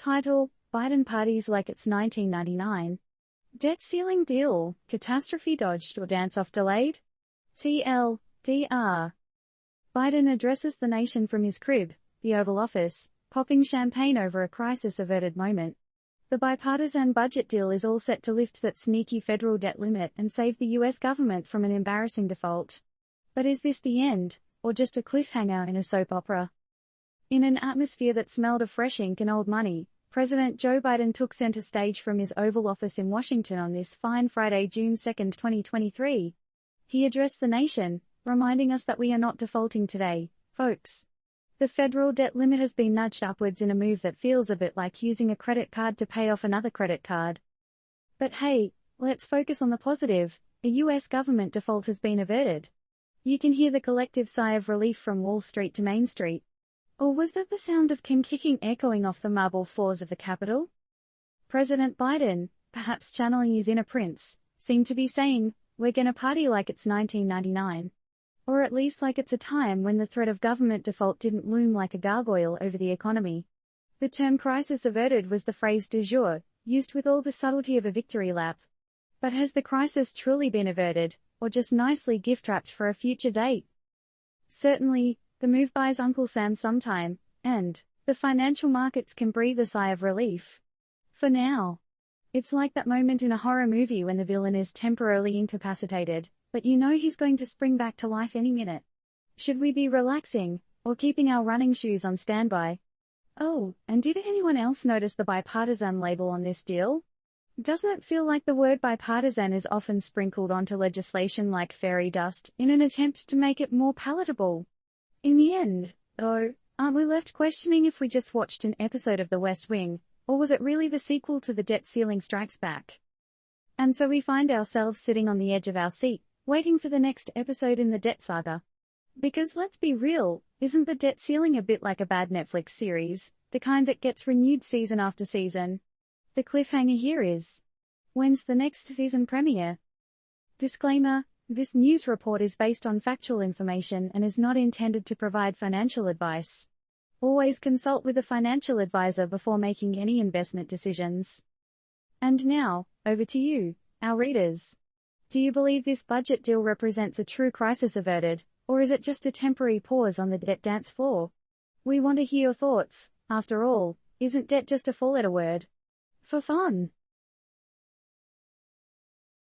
Title: Biden parties like it's 1999. Debt ceiling deal, catastrophe dodged or dance-off delayed? TLDR. Biden addresses the nation from his crib, the Oval Office, popping champagne over a crisis-averted moment. The bipartisan budget deal is all set to lift that sneaky federal debt limit and save the US government from an embarrassing default. But is this the end, or just a cliffhanger in a soap opera? In an atmosphere that smelled of fresh ink and old money, President Joe Biden took center stage from his Oval Office in Washington on this fine Friday, June 2, 2023. He addressed the nation, reminding us that we are not defaulting today, folks. The federal debt limit has been nudged upwards in a move that feels a bit like using a credit card to pay off another credit card. But hey, let's focus on the positive. A US government default has been averted. You can hear the collective sigh of relief from Wall Street to Main Street. Or was that the sound of Kim kicking echoing off the marble floors of the Capitol? President Biden, perhaps channeling his inner prince, seemed to be saying, "We're gonna party like it's 1999. Or at least like it's a time when the threat of government default didn't loom like a gargoyle over the economy." The term crisis averted was the phrase du jour, used with all the subtlety of a victory lap. But has the crisis truly been averted, or just nicely gift-wrapped for a future date? Certainly, the move buys Uncle Sam some time, and the financial markets can breathe a sigh of relief. For now. It's like that moment in a horror movie when the villain is temporarily incapacitated, but you know he's going to spring back to life any minute. Should we be relaxing, or keeping our running shoes on standby? Oh, and did anyone else notice the bipartisan label on this deal? Doesn't it feel like the word bipartisan is often sprinkled onto legislation like fairy dust in an attempt to make it more palatable? In the end, though, aren't we left questioning if we just watched an episode of The West Wing, or was it really the sequel to The Debt Ceiling Strikes Back? And so we find ourselves sitting on the edge of our seat, waiting for the next episode in the debt saga. Because let's be real, isn't the debt ceiling a bit like a bad Netflix series, the kind that gets renewed season after season? The cliffhanger here is, when's the next season premiere? Disclaimer: this news report is based on factual information and is not intended to provide financial advice. Always consult with a financial advisor before making any investment decisions. And now, over to you, our readers. Do you believe this budget deal represents a true crisis averted, or is it just a temporary pause on the debt dance floor? We want to hear your thoughts. After all, isn't debt just a four-letter word? For fun.